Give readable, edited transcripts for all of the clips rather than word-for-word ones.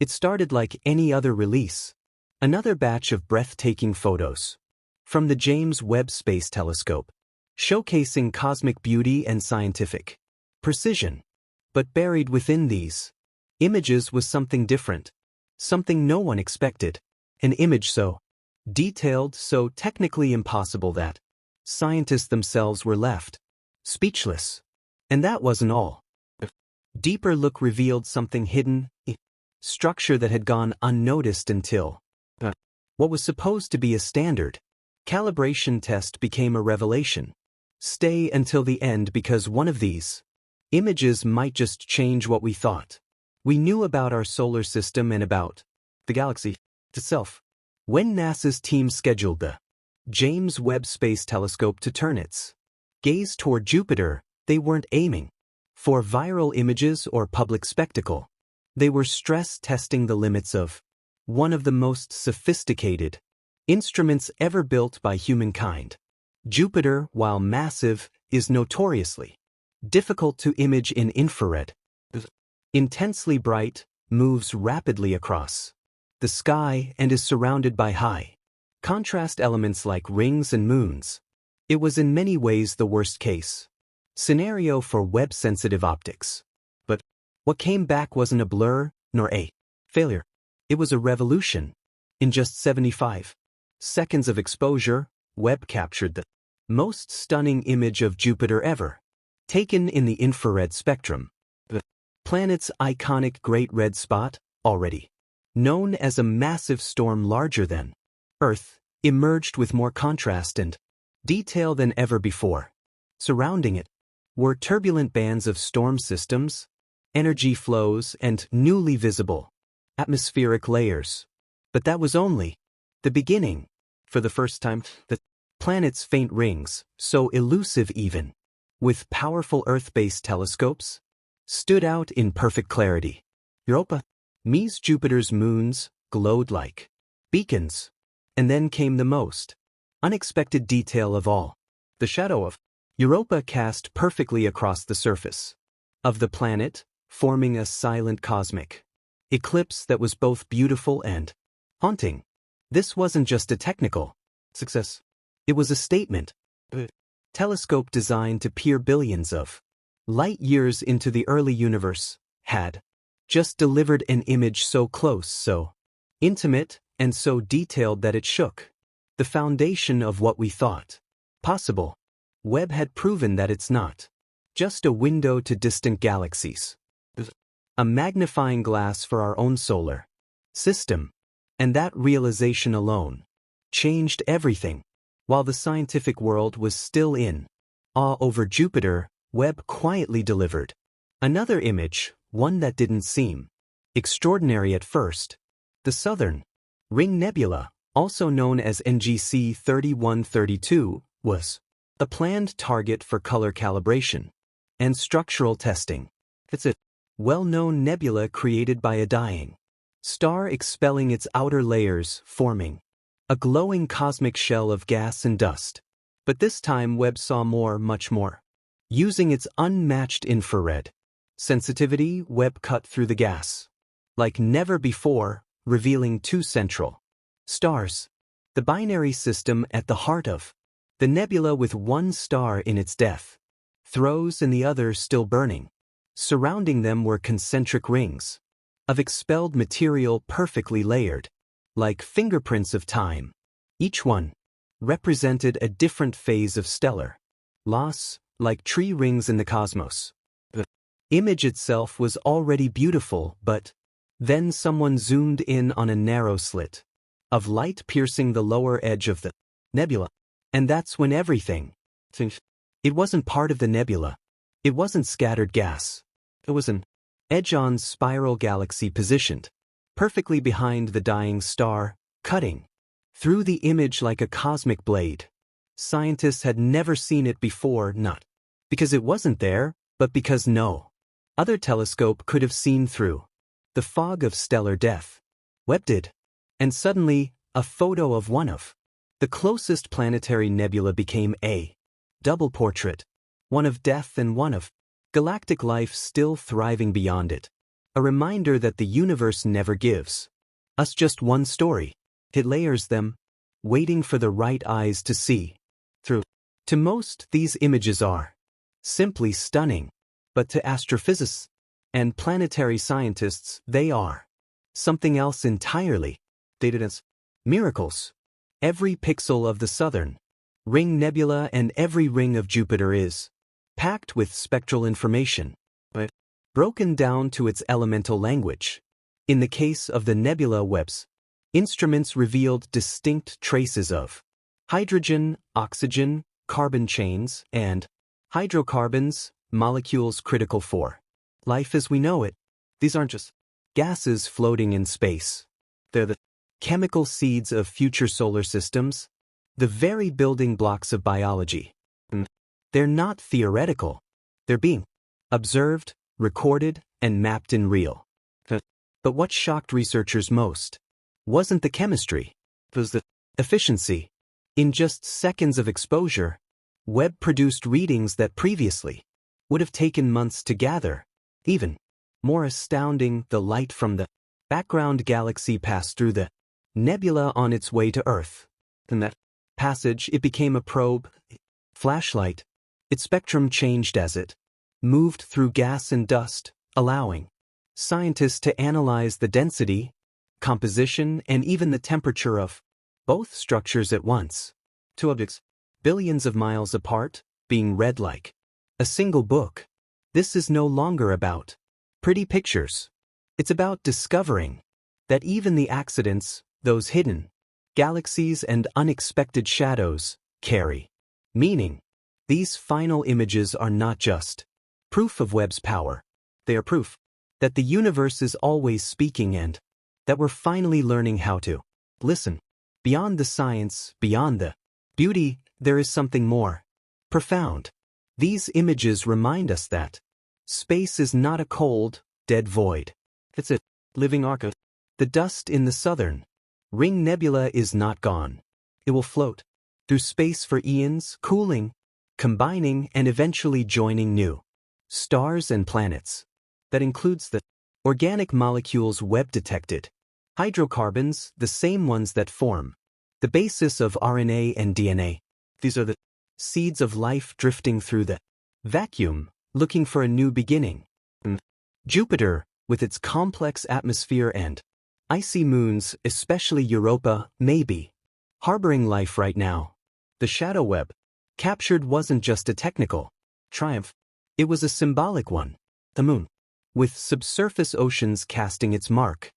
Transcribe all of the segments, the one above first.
It started like any other release. Another batch of breathtaking photos from the James Webb Space Telescope, showcasing cosmic beauty and scientific precision. But buried within these images was something different, something no one expected. An image so detailed, so technically impossible that scientists themselves were left speechless. And that wasn't all. A deeper look revealed something hidden, a structure that had gone unnoticed until what was supposed to be a standard calibration test became a revelation. Stay until the end, because one of these images might just change what we thought we knew about our solar system and about the galaxy itself. When NASA's team scheduled the James Webb Space Telescope to turn its gaze toward Jupiter, they weren't aiming for viral images or public spectacle. They were stress testing the limits of one of the most sophisticated instruments ever built by humankind. Jupiter, while massive, is notoriously difficult to image in infrared. Intensely bright, moves rapidly across the sky, and is surrounded by high contrast elements like rings and moons. It was in many ways the worst case scenario for Webb-sensitive optics. But what came back wasn't a blur, nor a failure. It was a revolution. In just 75 seconds of exposure, Webb captured the most stunning image of Jupiter ever, taken in the infrared spectrum. The planet's iconic Great Red Spot, already known as a massive storm larger than Earth, emerged with more contrast and detail than ever before. Surrounding it were turbulent bands of storm systems, energy flows, and newly visible atmospheric layers. But that was only the beginning. For the first time, the planet's faint rings, so elusive even with powerful Earth-based telescopes, stood out in perfect clarity. Jupiter's moons glowed like beacons. And then came the most unexpected detail of all. The shadow of Europa cast perfectly across the surface of the planet, forming a silent cosmic eclipse that was both beautiful and haunting. This wasn't just a technical success. It was a statement. A telescope designed to peer billions of light years into the early universe had just delivered an image so close, so intimate, and so detailed that it shook the foundation of what we thought possible. Webb had proven that it's not just a window to distant galaxies, a magnifying glass for our own solar system. And that realization alone changed everything. While the scientific world was still in awe over Jupiter, Webb quietly delivered another image, one that didn't seem extraordinary at first. The Southern Ring Nebula, also known as NGC 3132, was a planned target for color calibration and structural testing. It's a well-known nebula created by a dying star expelling its outer layers, forming a glowing cosmic shell of gas and dust. But this time Webb saw more, much more. Using its unmatched infrared sensitivity, Webb cut through the gas like never before, revealing two central stars. The binary system at the heart of the nebula, with one star in its death throes and the other still burning. Surrounding them were concentric rings of expelled material perfectly layered, like fingerprints of time. Each one represented a different phase of stellar loss, like tree rings in the cosmos. The image itself was already beautiful, but then someone zoomed in on a narrow slit of light piercing the lower edge of the nebula. And that's when everything changed. It wasn't part of the nebula. It wasn't scattered gas. It was an edge-on spiral galaxy positioned perfectly behind the dying star, cutting through the image like a cosmic blade. Scientists had never seen it before, not because it wasn't there, but because no other telescope could have seen through the fog of stellar death. Webb did. And suddenly, a photo of one of the closest planetary nebula became a double portrait, one of death and one of galactic life still thriving beyond it. A reminder that the universe never gives us just one story. It layers them, waiting for the right eyes to see through. To most, these images are simply stunning, but to astrophysicists and planetary scientists, they are something else entirely. Dated as miracles. Every pixel of the southern ring nebula and every ring of Jupiter is packed with spectral information, but broken down to its elemental language. In the case of the nebula webs, instruments revealed distinct traces of hydrogen, oxygen, carbon chains, and hydrocarbons, molecules critical for life as we know it. These aren't just gases floating in space. They're the chemical seeds of future solar systems, the very building blocks of biology. And they're not theoretical. They're being observed, recorded, and mapped in real. But what shocked researchers most wasn't the chemistry, it was the efficiency. In just seconds of exposure, Webb produced readings that previously would have taken months to gather. Even more astounding, the light from the background galaxy passed through the nebula on its way to Earth. In that passage, it became a probe, flashlight. Its spectrum changed as it moved through gas and dust, allowing scientists to analyze the density, composition, and even the temperature of both structures at once. Two objects, billions of miles apart, being read like a single book. This is no longer about pretty pictures. It's about discovering that even the accidents, those hidden galaxies and unexpected shadows, carry meaning. These final images are not just proof of Webb's power. They are proof that the universe is always speaking and that we're finally learning how to listen. Beyond the science, beyond the beauty, there is something more profound. These images remind us that space is not a cold, dead void. It's a living arc. The dust in the southern ring nebula is not gone. It will float through space for eons, cooling, combining, and eventually joining new stars and planets. That includes the organic molecules Webb detected, hydrocarbons, the same ones that form the basis of RNA and DNA. These are the seeds of life drifting through the vacuum, looking for a new beginning. Jupiter, with its complex atmosphere and icy moons, especially Europa, may be harboring life right now. The shadow Webb captured wasn't just a technical triumph, it was a symbolic one. The moon, with subsurface oceans casting its mark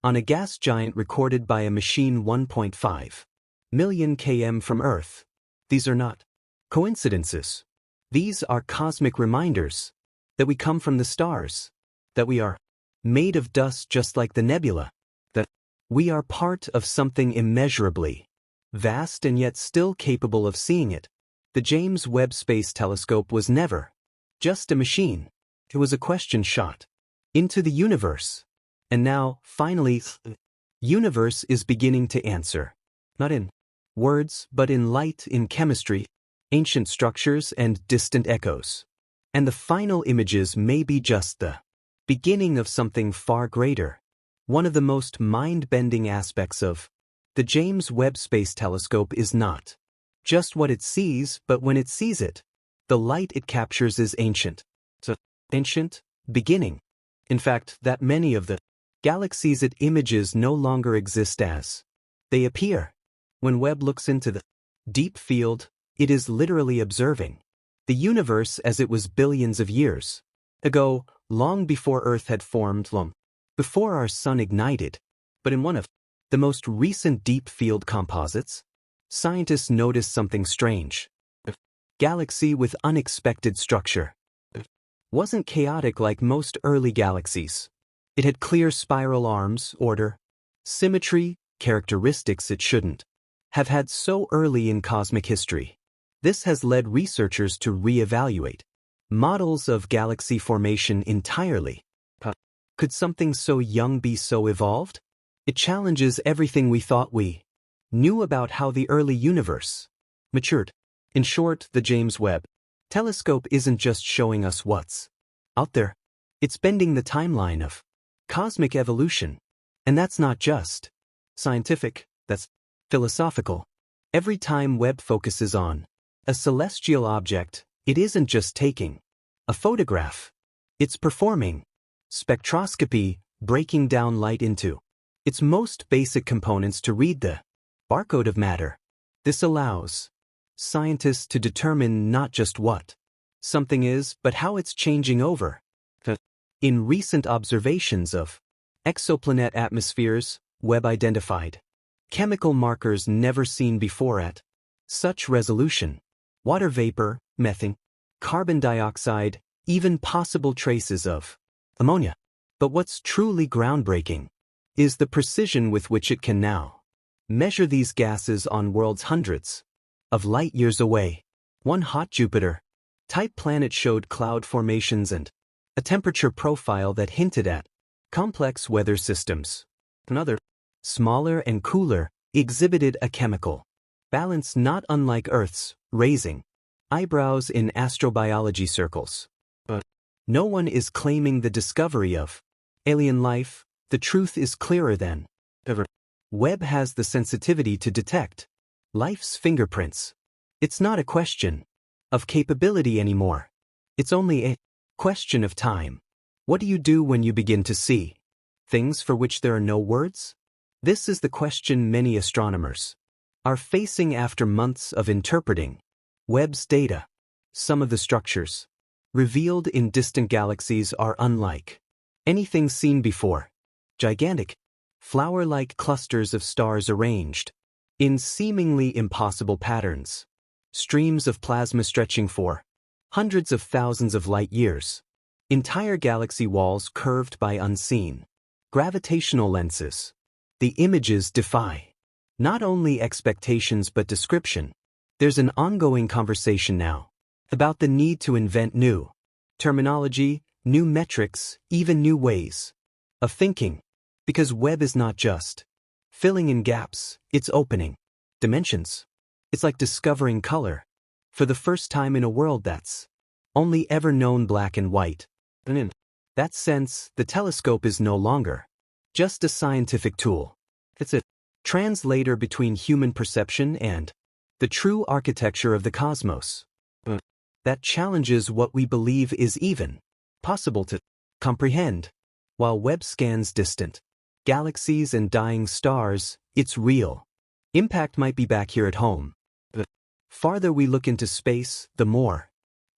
on a gas giant recorded by a machine 1.5 million km from Earth. These are not coincidences. These are cosmic reminders that we come from the stars, that we are made of dust just like the nebula, that we are part of something immeasurably vast and yet still capable of seeing it. The James Webb Space Telescope was never just a machine. It was a question shot into the universe. And now, finally, the universe is beginning to answer. Not in words, but in light, in chemistry, ancient structures, and distant echoes. And the final images may be just the beginning of something far greater. One of the most mind-bending aspects of the James Webb Space Telescope is not just what it sees, but when it sees it, the light it captures is ancient. It's an ancient beginning. In fact, that many of the galaxies it images no longer exist as they appear. When Webb looks into the deep field, it is literally observing the universe as it was billions of years ago, long before Earth had formed, long before our sun ignited. But in one of the most recent deep field composites, scientists noticed something strange. A galaxy with unexpected structure. It wasn't chaotic like most early galaxies. It had clear spiral arms, order, symmetry, characteristics it shouldn't have had so early in cosmic history. This has led researchers to reevaluate models of galaxy formation entirely. Could something so young be so evolved? It challenges everything we thought we knew about how the early universe matured. In short, the James Webb Telescope isn't just showing us what's out there. It's bending the timeline of cosmic evolution. And that's not just scientific, that's philosophical. Every time Webb focuses on a celestial object, it isn't just taking a photograph. It's performing spectroscopy, breaking down light into its most basic components to read the barcode of matter. This allows scientists to determine not just what something is, but how it's changing over. In recent observations of exoplanet atmospheres, Webb identified chemical markers never seen before at such resolution: water vapor, methane, carbon dioxide, even possible traces of ammonia. But what's truly groundbreaking is the precision with which it can now measure these gases on worlds hundreds of light years away. One hot Jupiter-type planet showed cloud formations and a temperature profile that hinted at complex weather systems. Another, smaller and cooler, exhibited a chemical balance not unlike Earth's, raising eyebrows in astrobiology circles. But no one is claiming the discovery of alien life. The truth is clearer than ever. Webb has the sensitivity to detect life's fingerprints. It's not a question of capability anymore. It's only a question of time. What do you do when you begin to see things for which there are no words? This is the question many astronomers are facing after months of interpreting Webb's data. Some of the structures revealed in distant galaxies are unlike anything seen before. Gigantic, flower-like clusters of stars arranged in seemingly impossible patterns. Streams of plasma stretching for hundreds of thousands of light years. Entire galaxy walls curved by unseen gravitational lenses. The images defy not only expectations but description. There's an ongoing conversation now about the need to invent new terminology, new metrics, even new ways of thinking. Because Webb is not just filling in gaps, it's opening dimensions. It's like discovering color for the first time in a world that's only ever known black and white. And in that sense, the telescope is no longer just a scientific tool. It's a translator between human perception and the true architecture of the cosmos. That challenges what we believe is even possible to comprehend. While Webb scans distant galaxies and dying stars, its real impact might be back here at home. The farther we look into space, the more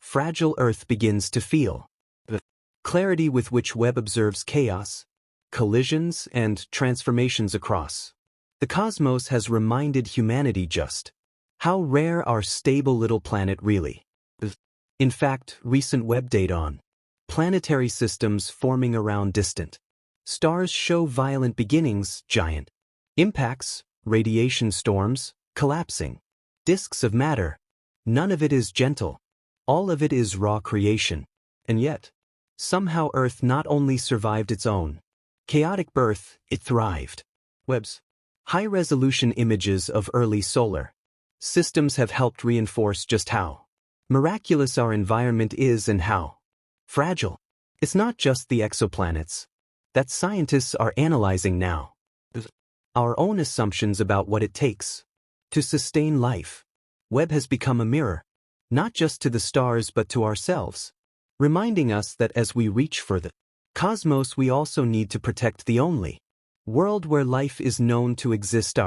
fragile Earth begins to feel. The clarity with which Webb observes chaos, collisions, and transformations across the cosmos has reminded humanity just how rare our stable little planet really is. In fact, recent Webb data on planetary systems forming around distant stars show violent beginnings, giant impacts, radiation storms, collapsing disks of matter. None of it is gentle. All of it is raw creation. And yet, somehow Earth not only survived its own chaotic birth, it thrived. Webb's high-resolution images of early solar systems have helped reinforce just how miraculous our environment is and how fragile. It's not just the exoplanets that scientists are analyzing now. Our own assumptions about what it takes to sustain life. Webb has become a mirror, not just to the stars but to ourselves, reminding us that as we reach for the cosmos, we also need to protect the only world where life is known to exist.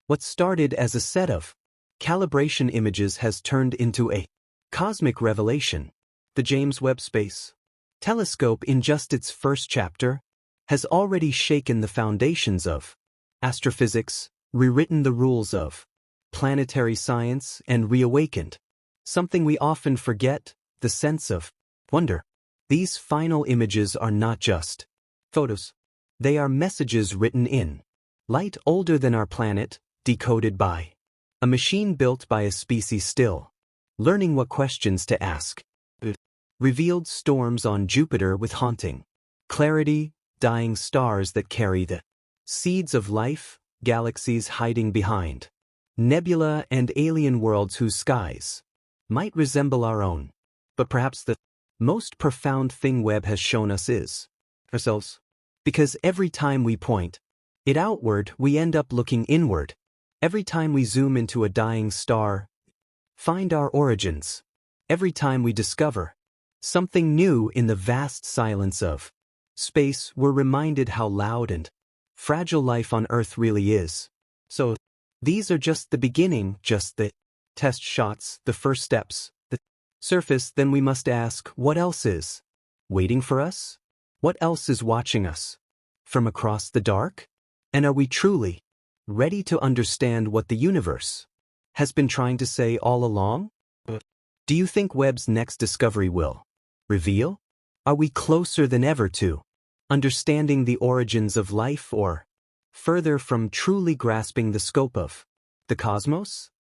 What started as a set of calibration images has turned into a cosmic revelation. The James Webb Space Telescope, in just its first chapter, has already shaken the foundations of astrophysics, rewritten the rules of planetary science, and reawakened something we often forget: the sense of wonder. These final images are not just photos. They are messages written in light older than our planet, decoded by a machine built by a species still learning what questions to ask. Revealed storms on Jupiter with haunting clarity, dying stars that carry the seeds of life, galaxies hiding behind nebula, and alien worlds whose skies might resemble our own. But perhaps the most profound thing Webb has shown us is ourselves. Because every time we point it outward, we end up looking inward. Every time we zoom into a dying star, find our origins. Every time we discover something new in the vast silence of space, we're reminded how loud and fragile life on Earth really is. So, these are just the beginning, just the test shots, the first steps, the surface. Then we must ask, what else is waiting for us? What else is watching us from across the dark? And are we truly ready to understand what the universe has been trying to say all along? Do you think Webb's next discovery will reveal? Are we closer than ever to understanding the origins of life, or further from truly grasping the scope of the cosmos?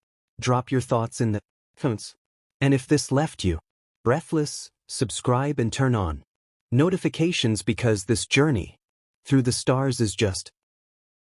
Drop your thoughts in the comments. And if this left you breathless, subscribe and turn on notifications, because this journey through the stars is just